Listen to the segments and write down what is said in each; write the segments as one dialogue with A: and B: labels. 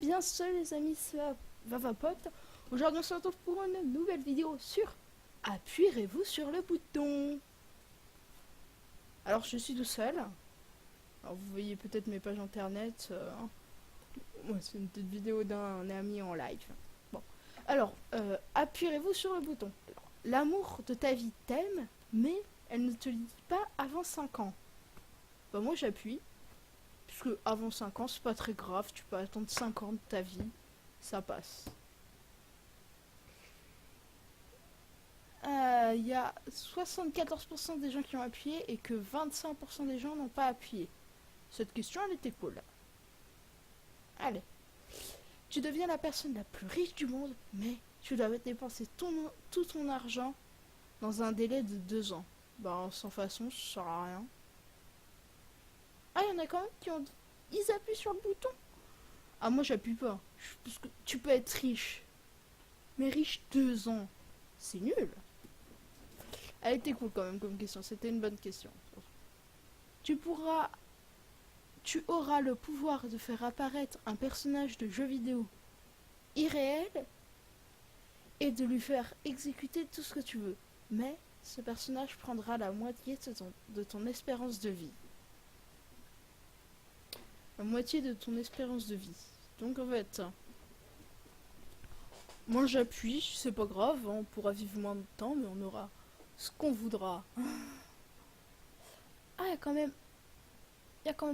A: bien seul les amis, ça va vapote. Aujourd'hui on se retrouve pour une nouvelle vidéo sur Appuierez-vous sur le bouton. Alors je suis tout seul. Alors vous voyez peut-être mes pages internet. Ouais, c'est une petite vidéo d'un ami en live. Bon. Alors, appuierez-vous sur le bouton. L'amour de ta vie t'aime, mais elle ne te le dit pas avant 5 ans. Bah moi j'appuie. Puisque avant 5 ans, c'est pas très grave, tu peux attendre 5 ans de ta vie, ça passe. Il y a 74% des gens qui ont appuyé et que 25% des gens n'ont pas appuyé. Cette question, elle était cool. Allez. Tu deviens la personne la plus riche du monde, mais tu dois dépenser tout ton argent dans un délai de 2 ans. Bah, sans façon, ça sert à rien. Ah, il y en a quand même qui ont... Ils appuient sur le bouton. Ah, moi, j'appuie pas. Parce que tu peux être riche. Mais riche 2 ans. C'est nul. Elle était cool quand même comme question. C'était une bonne question. Tu auras le pouvoir de faire apparaître un personnage de jeu vidéo irréel et de lui faire exécuter tout ce que tu veux. Mais ce personnage prendra la moitié de ton espérance de vie. La moitié de ton espérance de vie. Donc en fait, moi j'appuie, c'est pas grave, on pourra vivre moins de temps, mais on aura ce qu'on voudra. Ah, il y a quand même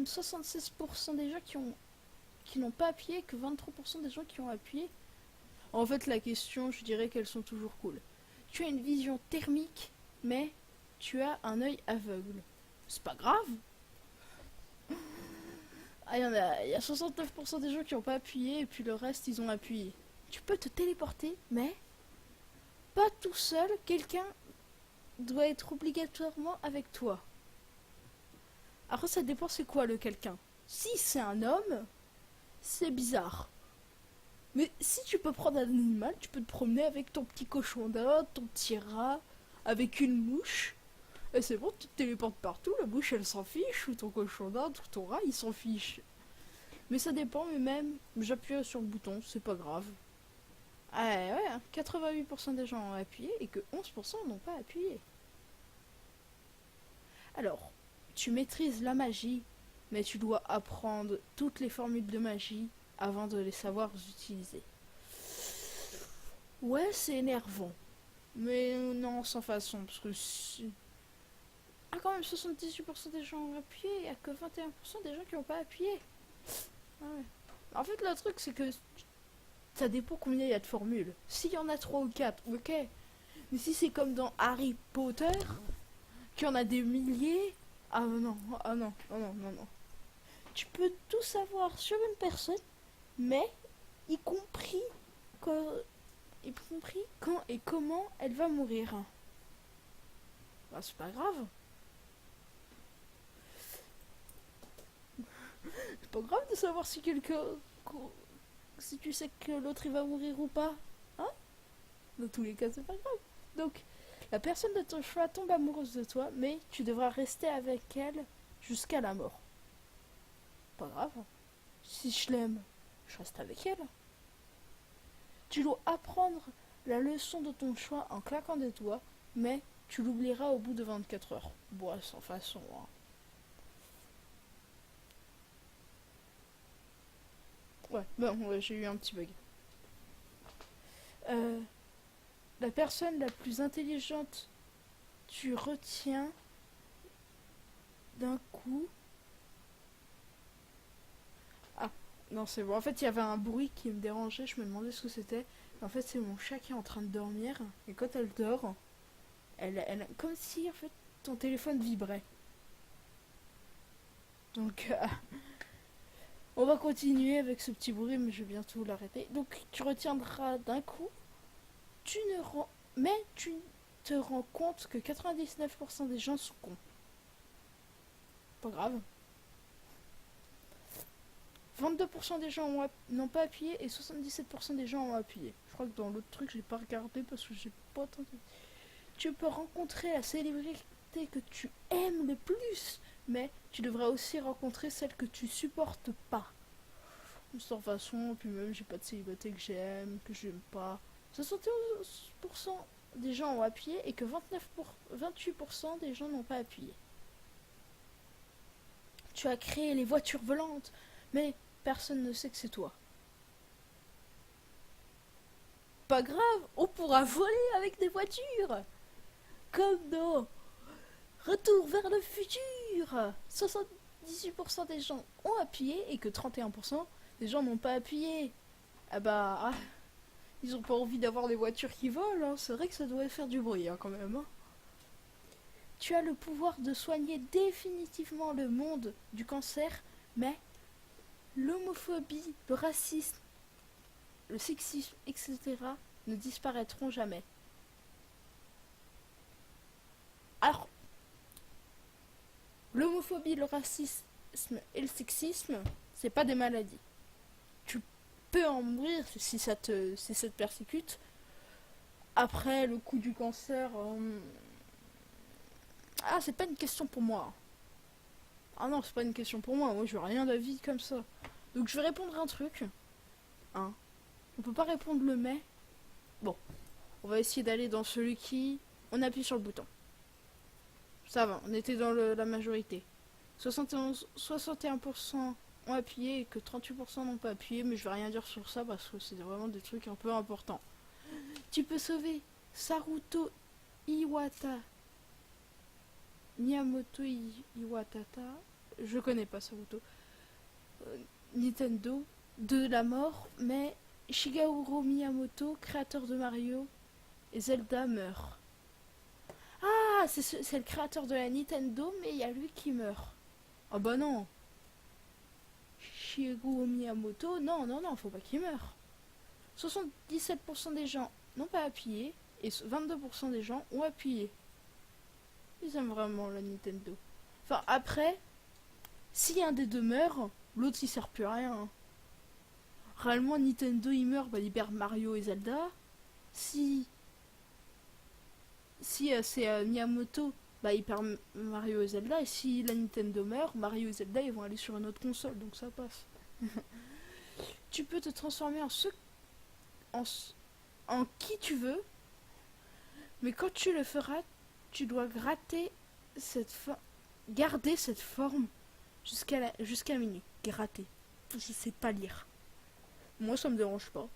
A: 76% des gens qui n'ont pas appuyé, que 23% des gens qui ont appuyé. En fait, la question, je dirais qu'elles sont toujours cool. Tu as une vision thermique, mais tu as un œil aveugle. C'est pas grave. Ah, il y a 69% des gens qui n'ont pas appuyé, et puis le reste, ils ont appuyé. Tu peux te téléporter, mais pas tout seul. Quelqu'un doit être obligatoirement avec toi. Alors ça dépend c'est quoi le quelqu'un. Si c'est un homme, c'est bizarre. Mais si tu peux prendre un animal, tu peux te promener avec ton petit cochon d'Inde, ton petit rat, avec une mouche. Et c'est bon, tu te téléportes partout, la mouche elle s'en fiche, ou ton cochon d'Inde, ou ton rat il s'en fiche. Mais ça dépend, mais même, j'appuie sur le bouton, c'est pas grave. Ah ouais, 88% des gens ont appuyé et que 11% n'ont pas appuyé. Alors, tu maîtrises la magie, mais tu dois apprendre toutes les formules de magie avant de les savoir utiliser. Ouais, c'est énervant. Mais non, sans façon, parce que si... Ah, quand même, 78% des gens ont appuyé, il n'y a que 21% des gens qui n'ont pas appuyé. Ah ouais. En fait, le truc, c'est que ça dépend combien il y a de formules. S'il y en a 3 ou 4, ok. Mais si c'est comme dans Harry Potter, qu'il y en a des milliers, ah non, ah non, oh non, non, non. Tu peux tout savoir sur une personne, mais y compris quand et comment elle va mourir. Bah, c'est pas grave. C'est pas grave de savoir si si tu sais que l'autre il va mourir ou pas. Hein? Dans tous les cas, c'est pas grave. Donc, la personne de ton choix tombe amoureuse de toi, mais tu devras rester avec elle jusqu'à la mort. Pas grave. Si je l'aime, je reste avec elle. Tu dois apprendre la leçon de ton choix en claquant des doigts, mais tu l'oublieras au bout de 24 heures. Bon, sans façon. Hein. Ouais, bon, ouais, j'ai eu un petit bug. La personne la plus intelligente, tu retiens d'un coup. Ah, non, c'est bon. En fait, il y avait un bruit qui me dérangeait, je me demandais ce que c'était. En fait, c'est mon chat qui est en train de dormir. Et quand elle dort, comme si en fait ton téléphone vibrait. Donc, on va continuer avec ce petit bruit, mais je vais bientôt l'arrêter. Donc, tu retiendras d'un coup. Mais tu te rends compte que 99% des gens sont cons. Pas grave. 22% des gens n'ont pas appuyé et 77% des gens ont appuyé. Je crois que dans l'autre truc, j'ai pas regardé parce que j'ai pas entendu. Tu peux rencontrer la célébrité que tu aimes le plus, mais tu devras aussi rencontrer celle que tu supportes pas. Sans façon, puis même j'ai pas de célébrité que j'aime, que j'aime pas. 71% des gens ont appuyé et que 28% des gens n'ont pas appuyé. Tu as créé les voitures volantes, mais personne ne sait que c'est toi. Pas grave, on pourra voler avec des voitures. Comme dans Retour vers le futur. 78% des gens ont appuyé et que 31% des gens n'ont pas appuyé. Ah bah, ils ont pas envie d'avoir des voitures qui volent, hein. C'est vrai que ça doit faire du bruit, hein, quand même. Hein. Tu as le pouvoir de soigner définitivement le monde du cancer, mais l'homophobie, le racisme, le sexisme, etc. ne disparaîtront jamais. Alors, l'homophobie, le racisme et le sexisme, c'est pas des maladies. Tu peux en mourir si ça te persécute. Après, le coup du cancer, c'est pas une question pour moi. Ah non, c'est pas une question pour moi. Moi, je veux rien d'avis comme ça. Donc, je vais répondre un truc. Hein. On peut pas répondre le mais. Bon, on va essayer d'aller dans celui qui... On appuie sur le bouton. Ça va, on était dans la majorité. 61% ont appuyé et que 38% n'ont pas appuyé, mais je vais rien dire sur ça parce que c'est vraiment des trucs un peu importants. Tu peux sauver Saruto Iwata. Miyamoto Iwatata. Je connais pas Saruto. Nintendo. De la mort, mais Shigeru Miyamoto, créateur de Mario et Zelda, meurt. Ah, c'est le créateur de la Nintendo, mais il y a lui qui meurt. Ah bah non. Shigeru Miyamoto, non, faut pas qu'il meure. 77% des gens n'ont pas appuyé et 22% des gens ont appuyé. Ils aiment vraiment la Nintendo. Enfin, après, si un des deux meurt, l'autre il sert plus à rien. Réellement, Nintendo il meurt, bah il perd Mario et Zelda. Si c'est Miyamoto, bah il perd Mario et Zelda. Et si la Nintendo meurt, Mario et Zelda ils vont aller sur une autre console, donc ça passe. Tu peux te transformer en qui tu veux, mais quand tu le feras, tu dois garder cette forme jusqu'à minuit. Gratter. Je sais pas lire. Moi ça me dérange pas.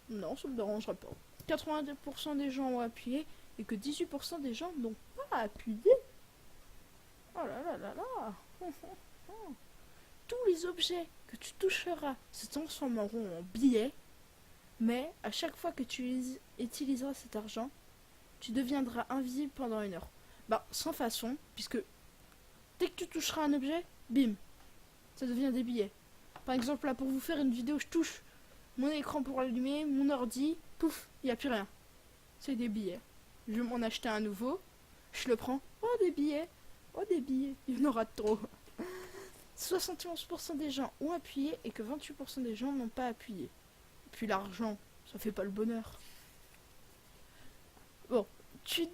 A: Non, ça me dérangerait pas. 82% des gens ont appuyé et que 18% des gens n'ont pas appuyé. Oh là là là là. Tous les objets que tu toucheras se transformeront en billets, mais à chaque fois que tu utiliseras cet argent, tu deviendras invisible pendant 1 heure. Bah, sans façon, puisque dès que tu toucheras un objet, bim, ça devient des billets. Par exemple, là, pour vous faire une vidéo, je touche mon écran pour allumer, mon ordi, pouf, il n'y a plus rien. C'est des billets. Je vais m'en acheter un nouveau, je le prends, oh des billets, il y en aura trop. 71% des gens ont appuyé et que 28% des gens n'ont pas appuyé. Et puis l'argent, ça fait pas le bonheur. Bon, tu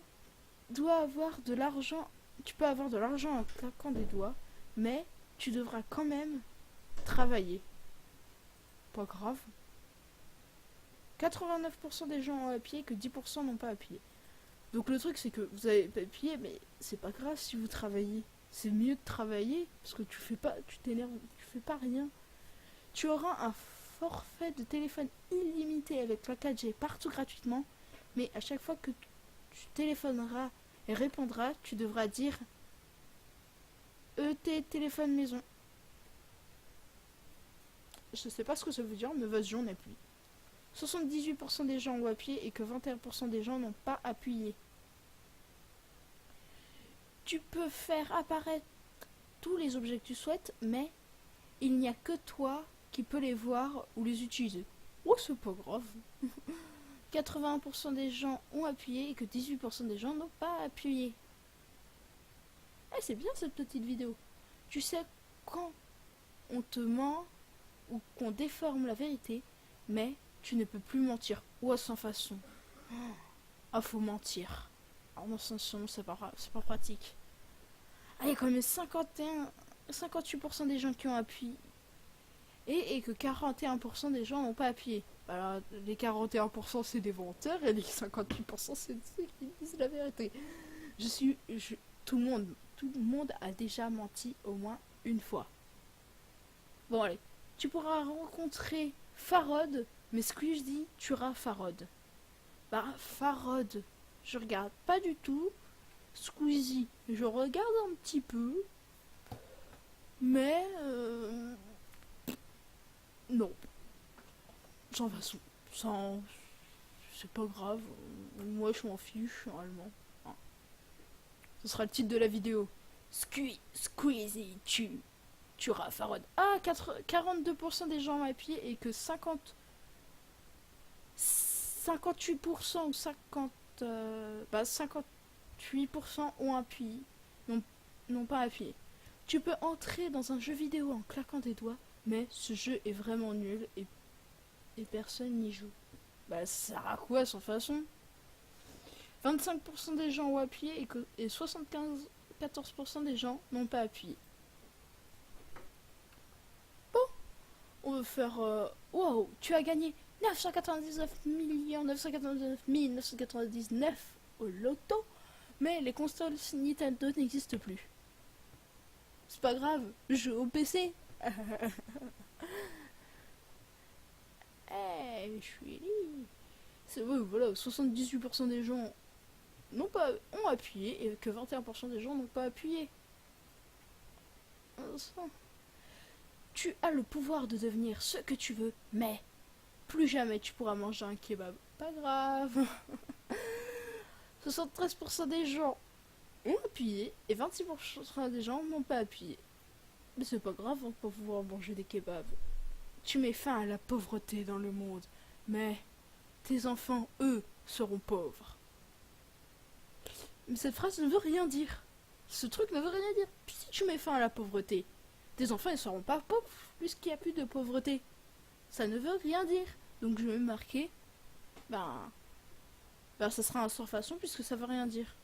A: dois avoir de l'argent, tu peux avoir de l'argent en claquant des doigts, mais tu devras quand même travailler. Pas grave. 89% des gens ont appuyé, que 10% n'ont pas appuyé. Donc le truc c'est que vous avez pas appuyé, mais c'est pas grave si vous travaillez. C'est mieux de travailler parce que tu t'énerves, tu fais pas rien. Tu auras un forfait de téléphone illimité avec la 4G partout gratuitement, mais à chaque fois que tu téléphoneras et répondras, tu devras dire ET téléphone maison. Je sais pas ce que ça veut dire, mais vas-y, on appuie. 78% des gens ont appuyé et que 21% des gens n'ont pas appuyé. Tu peux faire apparaître tous les objets que tu souhaites, mais il n'y a que toi qui peux les voir ou les utiliser. Oh, c'est pas grave. 81% des gens ont appuyé et que 18% des gens n'ont pas appuyé. Eh, c'est bien cette petite vidéo. Tu sais quand on te ment ou qu'on déforme la vérité, mais tu ne peux plus mentir. Ou sans façon. Ah, faut mentir. Alors non, c'est pas pratique. Ah, il y a quand même 58% des gens qui ont appuyé. et que 41% des gens n'ont pas appuyé. Alors, les 41% c'est des menteurs et les 58% c'est ceux qui disent la vérité. Tout le monde a déjà menti au moins une fois. Bon allez, tu pourras rencontrer Farod, mais ce que je dis, tu auras Farod. Bah, Farod, je regarde pas du tout. Squeezie, je regarde un petit peu. Mais, non. Sans façon. Sans... C'est pas grave. Moi, je m'en fiche, normalement. Hein. Ce sera le titre de la vidéo. Squeezie, tu auras Farod. Ah, 42% des gens ont appuyé et que 58% ou 58% ont appuyé, n'ont pas appuyé. Tu peux entrer dans un jeu vidéo en claquant des doigts, mais ce jeu est vraiment nul et personne n'y joue. Bah ça sert à quoi sans façon? 25% des gens ont appuyé et 14% des gens n'ont pas appuyé. Bon, on va faire... Wow, tu as gagné 999 999 999 au loto, mais les consoles Nintendo n'existent plus. C'est pas grave, je joue au PC. Je suis libre. C'est vrai, voilà, 78% des gens ont appuyé et que 21% des gens n'ont pas appuyé. Tu as le pouvoir de devenir ce que tu veux, mais plus jamais tu pourras manger un kebab. Pas grave. 73% des gens ont appuyé et 26% des gens n'ont pas appuyé. Mais c'est pas grave, on peut pouvoir manger des kebabs. Tu mets fin à la pauvreté dans le monde, mais tes enfants, eux, seront pauvres. Mais cette phrase ne veut rien dire. Ce truc ne veut rien dire. Puis si tu mets fin à la pauvreté, tes enfants ne seront pas pauvres puisqu'il n'y a plus de pauvreté. Ça ne veut rien dire. Donc je vais marquer, ça sera un sans façon puisque ça veut rien dire.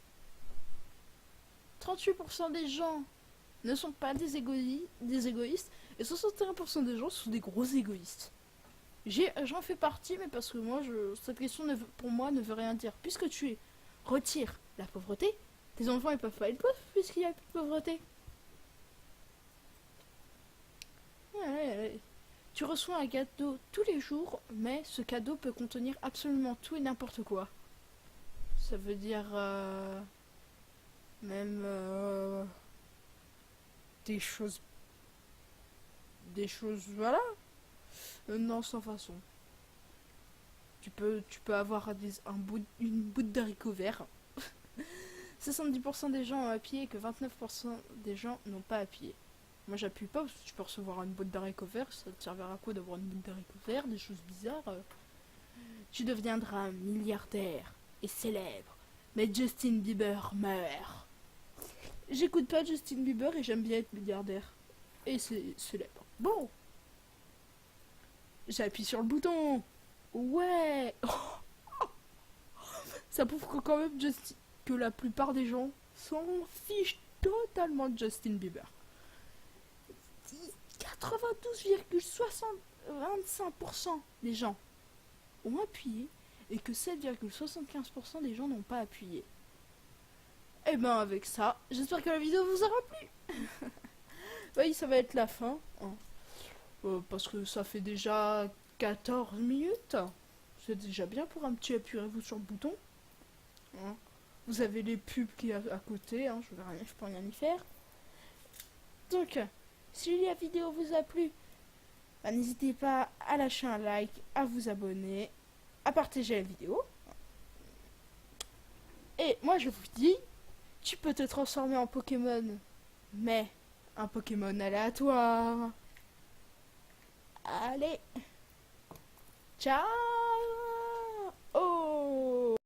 A: 38% des gens ne sont pas des égoïstes et 61% des gens sont des gros égoïstes. J'en fais partie, mais parce que moi, cette question pour moi ne veut rien dire. Puisque tu retires la pauvreté, tes enfants ne peuvent pas être pauvres puisqu'il n'y a plus de pauvreté. Ouais. Tu reçois un cadeau tous les jours, mais ce cadeau peut contenir absolument tout et n'importe quoi. Ça veut dire même des choses, voilà. Non, sans façon. Tu peux avoir une bout d'haricots verts. 70% des gens ont appuyé et que 29% des gens n'ont pas appuyé. Moi j'appuie pas parce que tu peux recevoir une boîte d'haricots verts. Ça te servira à quoi d'avoir une boîte d'haricots verts? Des choses bizarres. Tu deviendras milliardaire et célèbre. Mais Justin Bieber meurt. J'écoute pas Justin Bieber et j'aime bien être milliardaire. Et c'est célèbre. Bon. J'appuie sur le bouton. Ouais. Ça prouve que quand même que la plupart des gens s'en fichent totalement de Justin Bieber. 92,25% des gens ont appuyé et que 7,75% des gens n'ont pas appuyé. Et ben avec ça, j'espère que la vidéo vous aura plu. Oui, ça va être la fin. Hein. Parce que ça fait déjà 14 minutes. C'est déjà bien pour un petit appuyez-vous sur le bouton. Hein. Vous avez les pubs qui est à côté. Hein. Je peux rien y faire. Donc, si la vidéo vous a plu, n'hésitez pas à lâcher un like, à vous abonner, à partager la vidéo. Et moi je vous dis, tu peux te transformer en Pokémon, mais un Pokémon aléatoire. Allez, ciao!